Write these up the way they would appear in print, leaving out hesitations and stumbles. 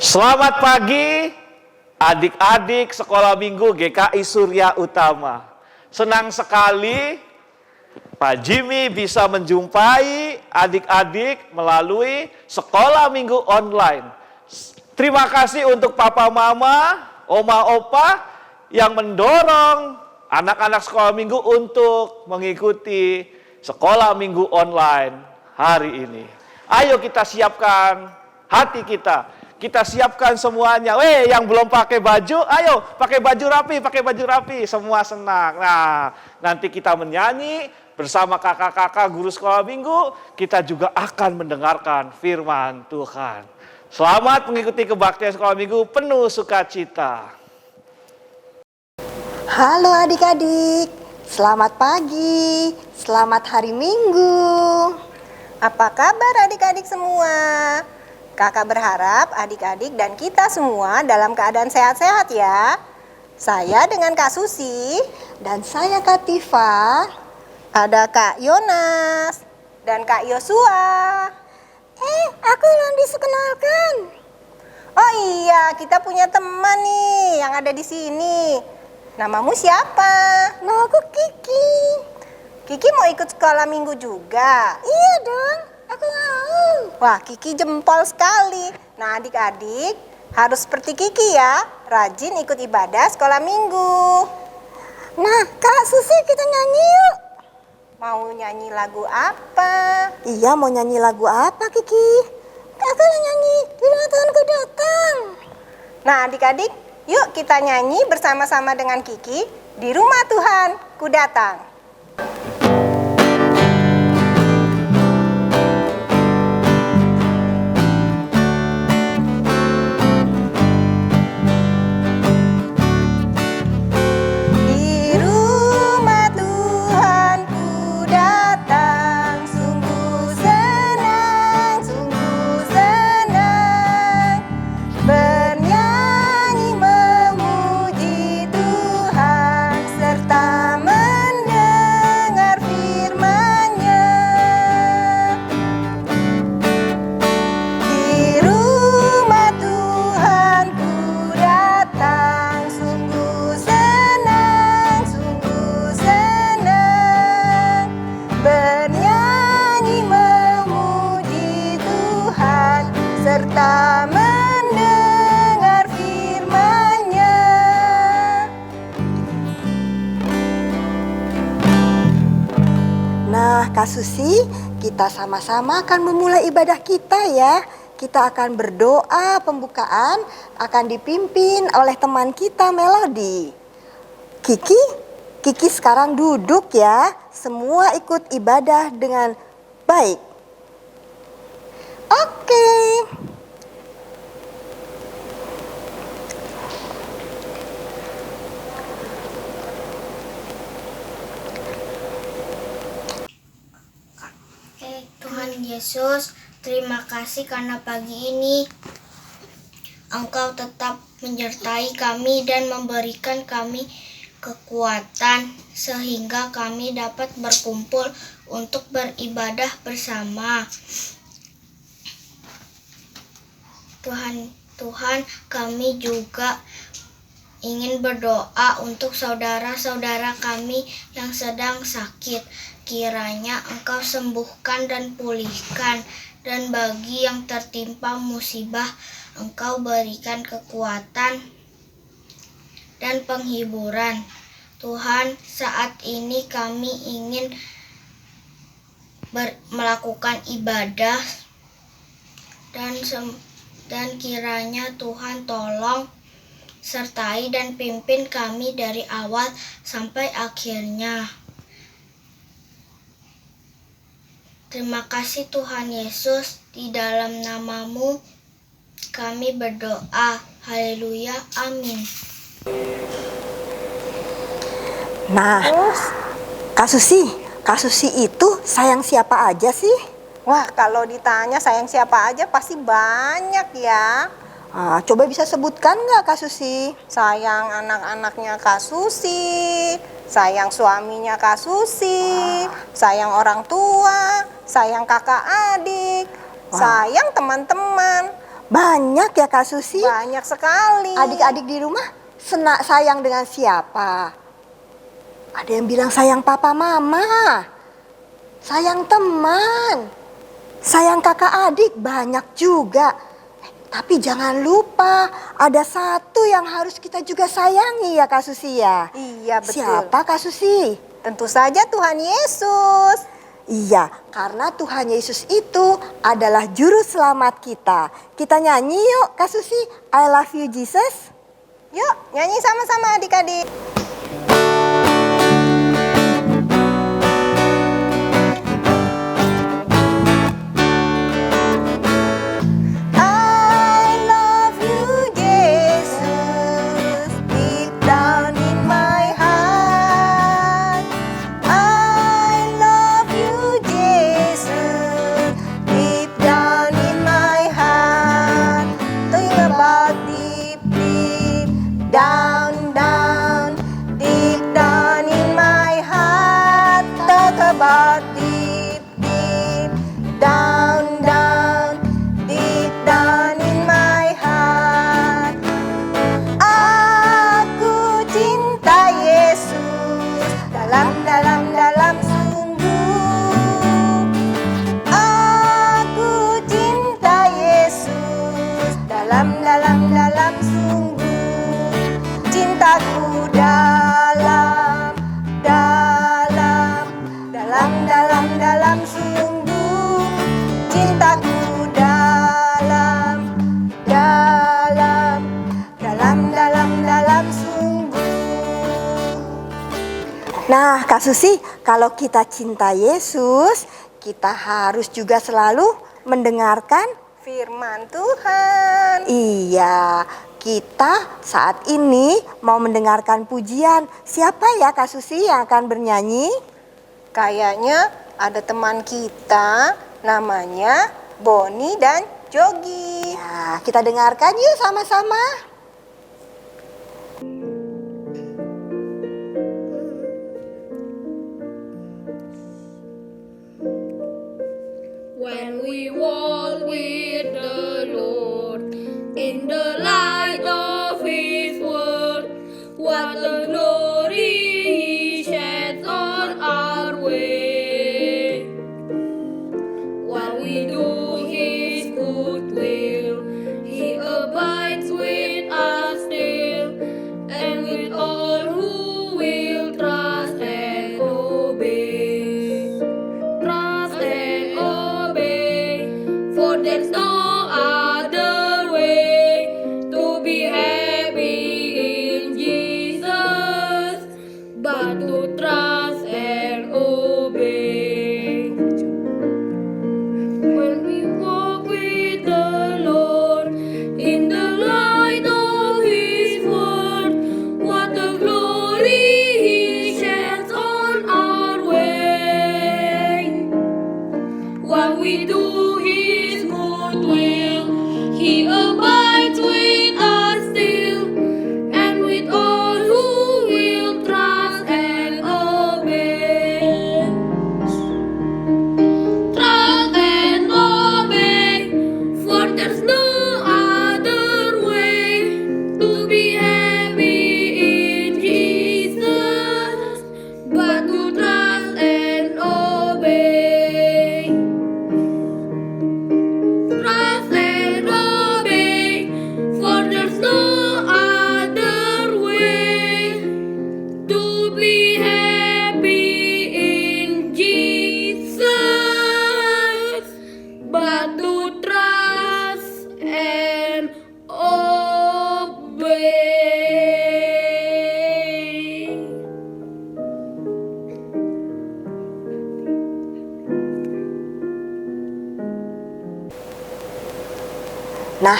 Selamat pagi adik-adik sekolah minggu GKI Surya Utama. Senang sekali Pak Jimmy bisa menjumpai adik-adik melalui sekolah minggu online. Terima kasih untuk papa mama, oma opa yang mendorong anak-anak sekolah minggu untuk mengikuti sekolah minggu online hari ini. Ayo kita siapkan hati kita. Kita siapkan semuanya. Yang belum pakai baju, ayo pakai baju rapi. Semua senang. Nah, nanti kita menyanyi bersama kakak-kakak guru sekolah minggu. Kita juga akan mendengarkan firman Tuhan. Selamat mengikuti kebaktian sekolah minggu penuh sukacita. Halo adik-adik, selamat pagi, selamat hari Minggu. Apa kabar adik-adik semua? Kakak berharap adik-adik dan kita semua dalam keadaan sehat-sehat ya. Saya dengan Kak Susi dan saya Kak Tifa. Ada Kak Yonas dan Kak Yosua. Aku belum dikenalkan. Oh iya, kita punya teman nih yang ada di sini. Namamu siapa? Namaku Kiki. Kiki mau ikut sekolah minggu juga? Iya dong, aku mau. Wah, Kiki jempol sekali. Nah, adik-adik harus seperti Kiki ya, rajin ikut ibadah sekolah minggu. Nah, Kak Susi, kita nyanyi yuk. Mau nyanyi lagu apa? Iya, mau nyanyi lagu apa, Kiki? Aku nyanyi Di Ulang Tahunku Datang. Nah, adik-adik, yuk kita nyanyi bersama-sama dengan Kiki, Di Rumah Tuhan Ku Datang. Serta mendengar firman-Nya. Nah, Kak Susi, kita sama-sama akan memulai ibadah kita ya. Kita akan berdoa pembukaan, akan dipimpin oleh teman kita Melody. Kiki sekarang duduk ya. Semua ikut ibadah dengan baik. Oke. Tuhan Yesus, terima kasih karena pagi ini Engkau tetap menyertai kami dan memberikan kami kekuatan sehingga kami dapat berkumpul untuk beribadah bersama. Tuhan, kami juga ingin berdoa untuk saudara-saudara kami yang sedang sakit. Kiranya Engkau sembuhkan dan pulihkan, dan bagi yang tertimpa musibah, Engkau berikan kekuatan dan penghiburan. Tuhan, saat ini kami ingin melakukan ibadah dan kiranya Tuhan tolong sertai dan pimpin kami dari awal sampai akhirnya. Terima kasih Tuhan Yesus, di dalam nama-Mu kami berdoa. Haleluya, amin. Nah, Kak Susi itu sayang siapa aja sih? Wah, kalau ditanya sayang siapa aja pasti banyak ya. Coba bisa sebutkan nggak Kak Susi? Sayang anak-anaknya Kak Susi, sayang suaminya Kak Susi, sayang orang tua, sayang kakak adik, sayang teman-teman. Banyak ya Kak Susi? Banyak sekali. Adik-adik di rumah sayang dengan siapa? Ada yang bilang sayang papa mama, sayang teman, sayang kakak adik, banyak juga. Tapi jangan lupa ada satu yang harus kita juga sayangi ya Kak Susi ya. Iya betul. Siapa Kak Susi? Tentu saja Tuhan Yesus. Iya, karena Tuhan Yesus itu adalah juru selamat kita. Kita nyanyi yuk Kak Susi, I love you Jesus. Yuk nyanyi sama-sama adik-adik. Dalam sungguh aku cinta Yesus, dalam sungguh cintaku dalam sungguh cintaku dalam sungguh. Nah Kak Susi, kalau kita cinta Yesus, kita harus juga selalu mendengarkan Firman Tuhan. Iya, kita saat ini mau mendengarkan pujian. Siapa ya Kak Susi yang akan bernyanyi? Kayaknya ada teman kita namanya Boni dan Jogi. Ya, kita dengarkan yuk sama-sama. When we walk with the Lord in the light of His word, what a glory He sheds on our way. While we do His good will, He abides with us still, and with all who will trust and obey. Trust and obey, for there's no other way to be happy in Jesus but to trust and obey. When we walk with the Lord in the light of His word, what a glory He sheds on our way. While we do His good will, He abides with us still, and with all who will trust and obey. Trust and obey, for there's no other way to be happy in Jesus but to trust and obey. Trust and obey, for there's no other way to be happy in Jesus but to trust and obey. Nah,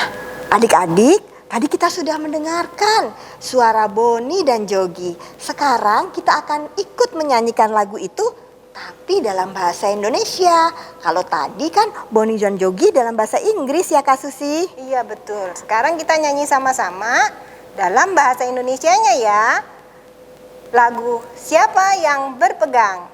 adik-adik, tadi kita sudah mendengarkan suara Boni dan Jogi. Sekarang kita akan ikut menyanyikan lagu itu, tapi dalam bahasa Indonesia. Kalau tadi kan Boni dan Jogi dalam bahasa Inggris ya Kak Susi. Iya betul. Sekarang kita nyanyi sama-sama dalam bahasa Indonesianya ya. Lagu Siapa Yang Berpegang.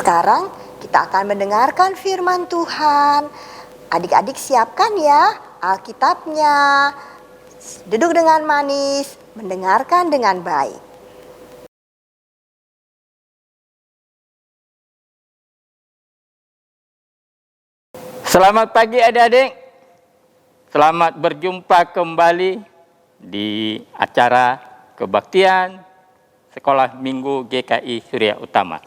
Sekarang kita akan mendengarkan firman Tuhan. Adik-adik siapkan ya Alkitabnya. Duduk dengan manis, mendengarkan dengan baik. Selamat pagi adik-adik. Selamat berjumpa kembali di acara kebaktian Sekolah Minggu GKI Surya Utama.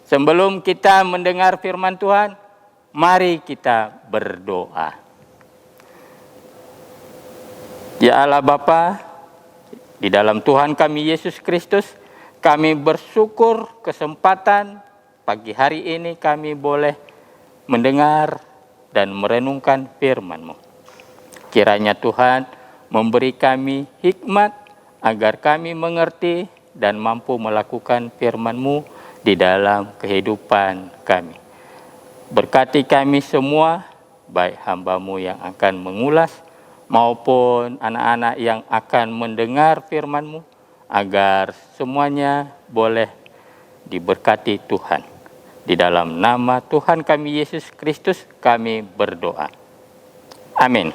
Sebelum kita mendengar firman Tuhan, mari kita berdoa. Ya Allah Bapa, di dalam Tuhan kami Yesus Kristus, kami bersyukur kesempatan pagi hari ini kami boleh mendengar dan merenungkan firman-Mu. Kiranya Tuhan memberi kami hikmat agar kami mengerti dan mampu melakukan firman-Mu di dalam kehidupan kami. Berkati kami semua, baik hamba-Mu yang akan mengulas maupun anak-anak yang akan mendengar firman-Mu, agar semuanya boleh diberkati Tuhan. Di dalam nama Tuhan kami Yesus Kristus kami berdoa. Amin.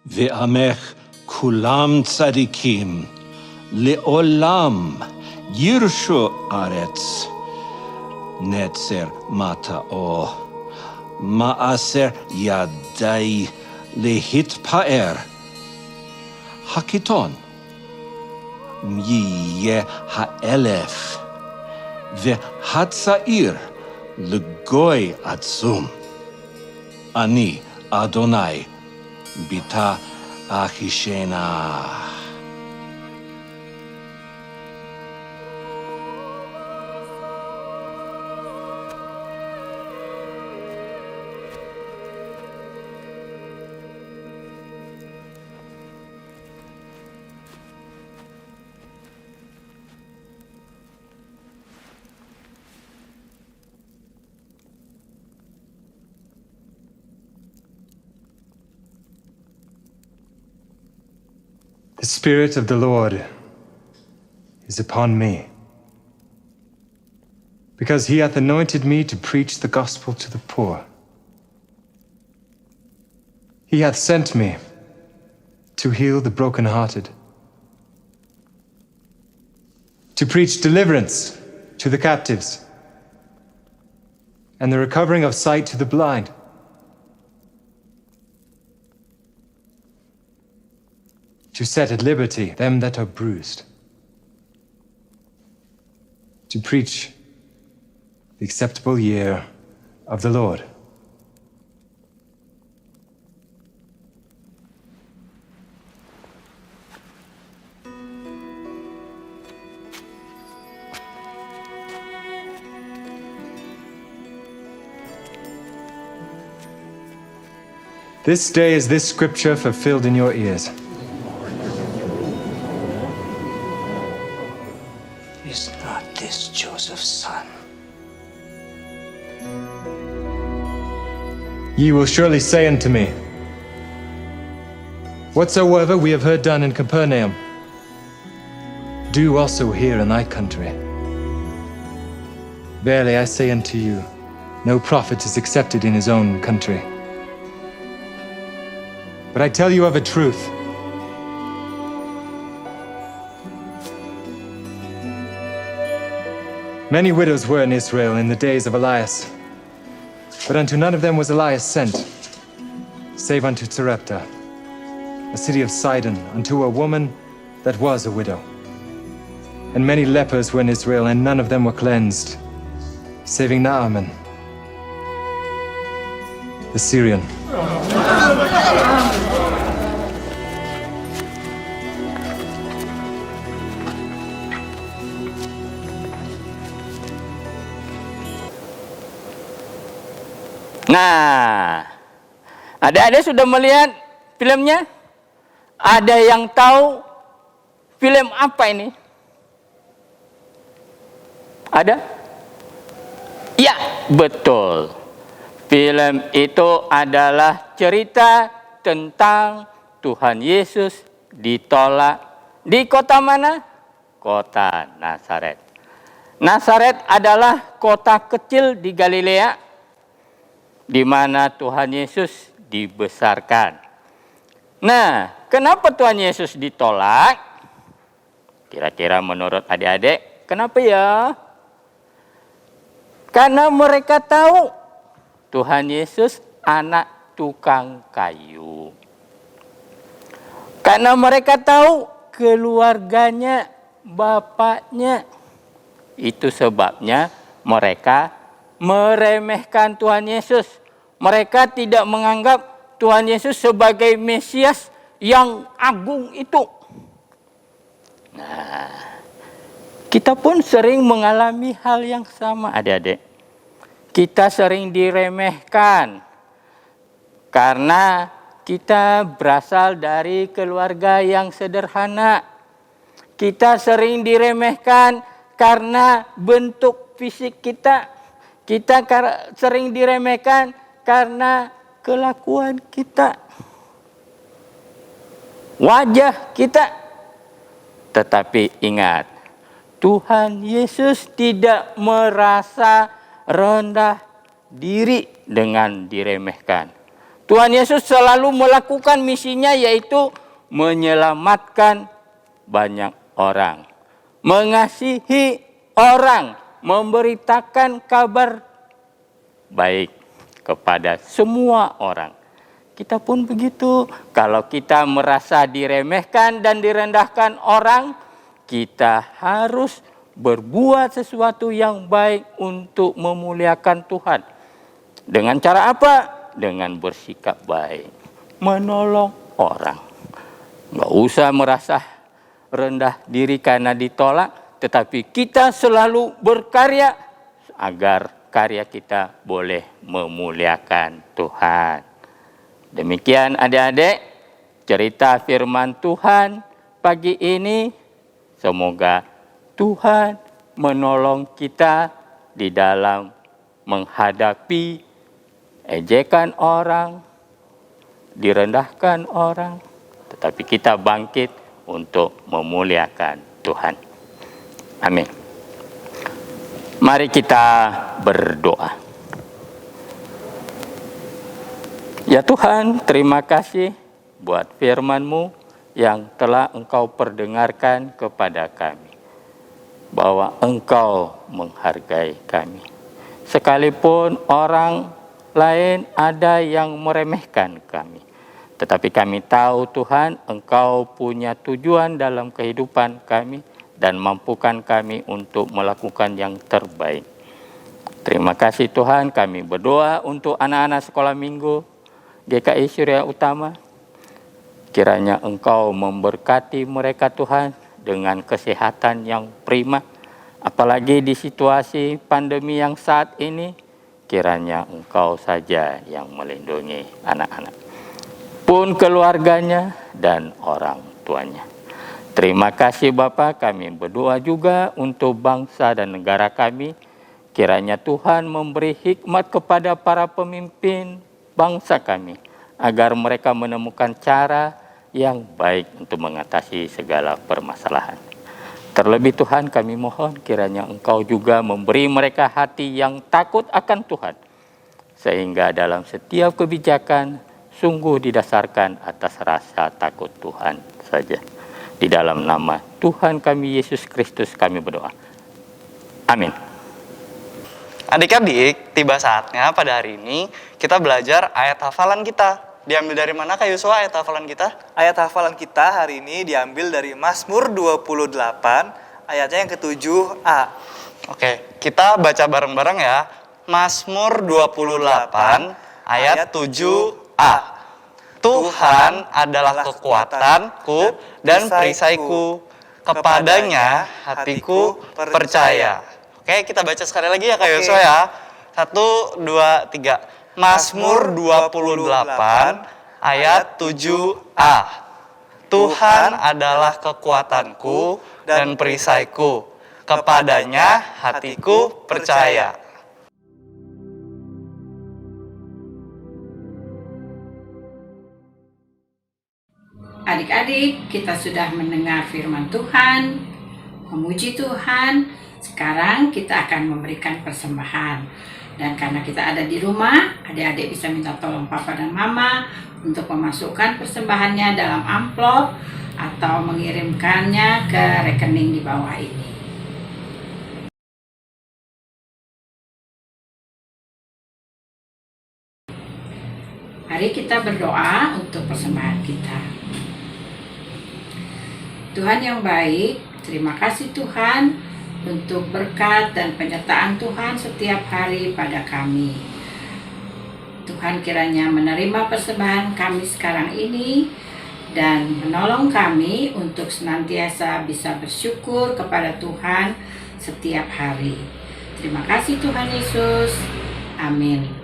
ועמך כולם צדיקים, לעולם ירשו ארץ. נצר מטעו, מעשר ידי להתפאר. הקיטון יהיה האלף, והצעיר לגוי עצום. אני אדוני ביטא אחישנה. The Spirit of the Lord is upon me, because he hath anointed me to preach the gospel to the poor. He hath sent me to heal the brokenhearted, to preach deliverance to the captives, and the recovering of sight to the blind, to set at liberty them that are bruised, to preach the acceptable year of the Lord. This day is this scripture fulfilled in your ears. Is not this Joseph's son? Ye will surely say unto me, whatsoever we have heard done in Capernaum, do also here in thy country. Verily I say unto you, no prophet is accepted in his own country. But I tell you of a truth, many widows were in Israel in the days of Elias, but unto none of them was Elias sent, save unto Sarepta, a city of Sidon, unto a woman that was a widow. And many lepers were in Israel, and none of them were cleansed, saving Naaman, the Syrian. Nah, adik-adik sudah melihat filmnya? Ada yang tahu film apa ini? Ada? Ya, betul. Film itu adalah cerita tentang Tuhan Yesus ditolak di kota mana? Kota Nazaret. Nazaret adalah kota kecil di Galilea di mana Tuhan Yesus dibesarkan. Nah, kenapa Tuhan Yesus ditolak? Kira-kira menurut adik-adik, kenapa ya? Karena mereka tahu Tuhan Yesus anak tukang kayu. Karena mereka tahu keluarganya, bapaknya. Itu sebabnya mereka meremehkan Tuhan Yesus. Mereka tidak menganggap Tuhan Yesus sebagai Mesias yang agung itu. Nah, kita pun sering mengalami hal yang sama, adik-adik. Kita sering diremehkan karena kita berasal dari keluarga yang sederhana. Kita sering diremehkan karena bentuk fisik kita. Kita sering diremehkan karena kelakuan kita, wajah kita. Tetapi ingat, Tuhan Yesus tidak merasa rendah diri dengan diremehkan. Tuhan Yesus selalu melakukan misinya, yaitu menyelamatkan banyak orang, mengasihi orang, memberitakan kabar baik kepada semua orang. Kita pun begitu. Kalau kita merasa diremehkan dan direndahkan orang, kita harus berbuat sesuatu yang baik untuk memuliakan Tuhan. Dengan cara apa? Dengan bersikap baik, menolong orang. Nggak usah merasa rendah diri karena ditolak, tetapi kita selalu berkarya agar karya kita boleh memuliakan Tuhan. Demikian adik-adik cerita firman Tuhan pagi ini. Semoga Tuhan menolong kita di dalam menghadapi ejekan orang, direndahkan orang, tetapi kita bangkit untuk memuliakan Tuhan. Amin. Mari kita berdoa. Ya Tuhan, terima kasih buat firman-Mu yang telah Engkau perdengarkan kepada kami. Bahwa Engkau menghargai kami. Sekalipun orang lain ada yang meremehkan kami. Tetapi kami tahu Tuhan, Engkau punya tujuan dalam kehidupan kami dan mampukan kami untuk melakukan yang terbaik. Terima kasih Tuhan, kami berdoa untuk anak-anak sekolah minggu GKI Surya Utama. Kiranya Engkau memberkati mereka Tuhan dengan kesehatan yang prima. Apalagi di situasi pandemi yang saat ini, kiranya Engkau saja yang melindungi anak-anak. Pun keluarganya dan orang tuanya. Terima kasih Bapa, kami berdoa juga untuk bangsa dan negara kami. Kiranya Tuhan memberi hikmat kepada para pemimpin bangsa kami, agar mereka menemukan cara yang baik untuk mengatasi segala permasalahan. Terlebih Tuhan kami mohon kiranya Engkau juga memberi mereka hati yang takut akan Tuhan, sehingga dalam setiap kebijakan sungguh didasarkan atas rasa takut Tuhan saja. Di dalam nama Tuhan kami Yesus Kristus kami berdoa. Amin. Adik-adik, tiba saatnya pada hari ini kita belajar ayat hafalan kita. Diambil dari mana Kak Yusua ayat hafalan kita? Ayat hafalan kita hari ini diambil dari Mazmur 28, ayatnya yang ke-7a. Oke, kita baca bareng-bareng ya. Mazmur 28, ayat 7a. Tuhan adalah kekuatanku dan perisaiku, kepadanya hatiku percaya. Oke, kita baca sekali lagi ya Kak Yosua ya. 1, 2, 3. Mazmur 28 ayat 7a. Tuhan adalah kekuatanku dan perisaiku, kepadanya hatiku percaya. Adik-adik, kita sudah mendengar firman Tuhan, memuji Tuhan, Sekarang kita akan memberikan persembahan. Dan karena kita ada di rumah, adik-adik bisa minta tolong papa dan mama untuk memasukkan persembahannya dalam amplop atau mengirimkannya ke rekening di bawah ini. Mari kita berdoa untuk persembahan kita. Tuhan yang baik, terima kasih Tuhan untuk berkat dan penyertaan Tuhan setiap hari pada kami. Tuhan kiranya menerima persembahan kami sekarang ini dan menolong kami untuk senantiasa bisa bersyukur kepada Tuhan setiap hari. Terima kasih Tuhan Yesus. Amin.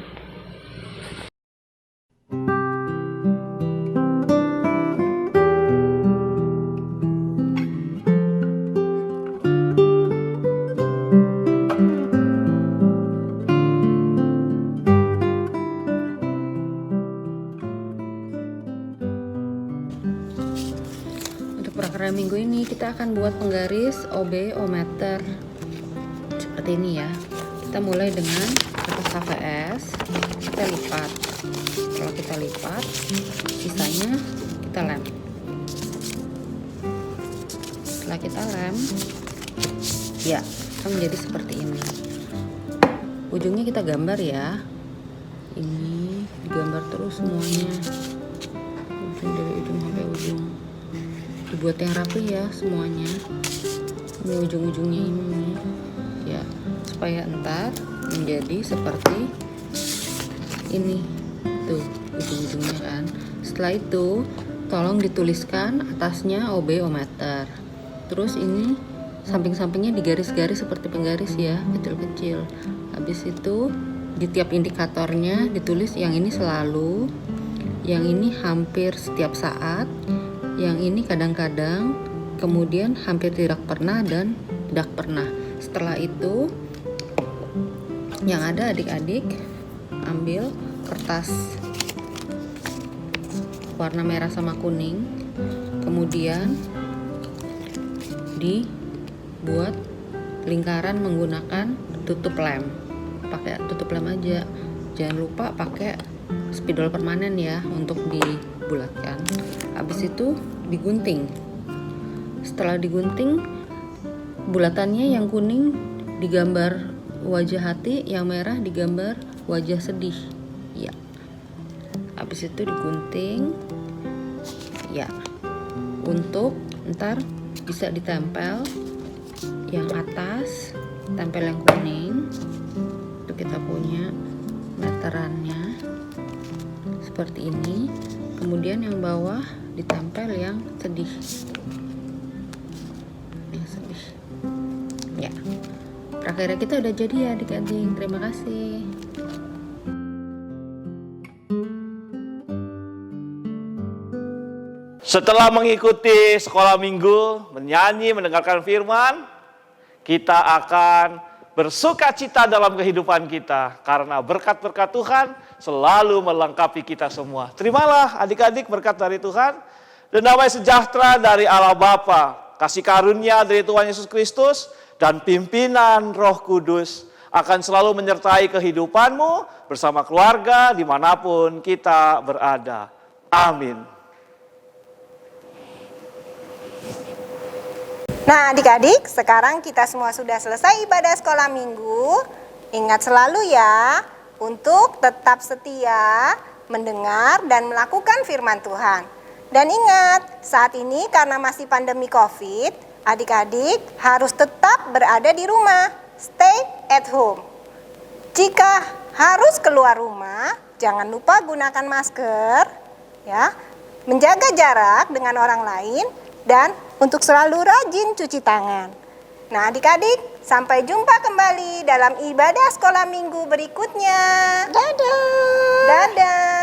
Prakarya minggu ini kita akan buat penggaris OB O-meter seperti ini ya. Kita mulai dengan kertas HVS, kita lipat. Setelah kita lipat, sisanya kita lem. Setelah kita lem, ya, akan menjadi seperti ini. Ujungnya kita gambar ya. Ini digambar terus semuanya, ujung dari ujung sampai ujung. Dibuat yang rapi ya semuanya. Ini ujung-ujungnya ini ya, supaya entar menjadi seperti ini tuh ujung-ujungnya kan. Setelah itu tolong dituliskan atasnya OB O-meter. Terus ini samping-sampingnya digaris-garis seperti penggaris ya, kecil-kecil. Habis itu di tiap indikatornya ditulis yang ini selalu, yang ini hampir setiap saat, yang ini kadang-kadang, kemudian hampir tidak pernah dan tidak pernah. Setelah itu yang ada adik-adik ambil kertas warna merah sama kuning, kemudian dibuat lingkaran menggunakan tutup lem. Pakai tutup lem aja, jangan lupa pakai spidol permanen ya untuk dibulatkan. Habis itu digunting. Setelah digunting, bulatannya yang kuning digambar wajah hati, yang merah digambar wajah sedih. Ya. Habis itu digunting. Ya. Untuk ntar bisa ditempel yang atas, tempel yang kuning. Itu kita punya meterannya seperti ini. Kemudian yang bawah ditempel yang sedih. Yang sedih. Ya. Prakarya kita udah jadi ya adik-adik. Terima kasih. Setelah mengikuti sekolah minggu, menyanyi, mendengarkan firman, kita akan bersuka cita dalam kehidupan kita. Karena berkat-berkat Tuhan selalu melengkapi kita semua. Terimalah adik-adik berkat dari Tuhan. Dan damai sejahtera dari Allah Bapa, kasih karunia dari Tuhan Yesus Kristus, dan pimpinan Roh Kudus akan selalu menyertai kehidupanmu bersama keluarga dimanapun kita berada. Amin. Nah adik-adik, sekarang kita semua sudah selesai ibadah sekolah minggu. Ingat selalu ya, untuk tetap setia, mendengar dan melakukan firman Tuhan. Dan ingat, saat ini karena masih pandemi COVID, adik-adik harus tetap berada di rumah. Stay at home. Jika harus keluar rumah, jangan lupa gunakan masker, ya, menjaga jarak dengan orang lain, dan untuk selalu rajin cuci tangan. Nah adik-adik, sampai jumpa kembali dalam ibadah sekolah minggu berikutnya. Dadah. Dadah.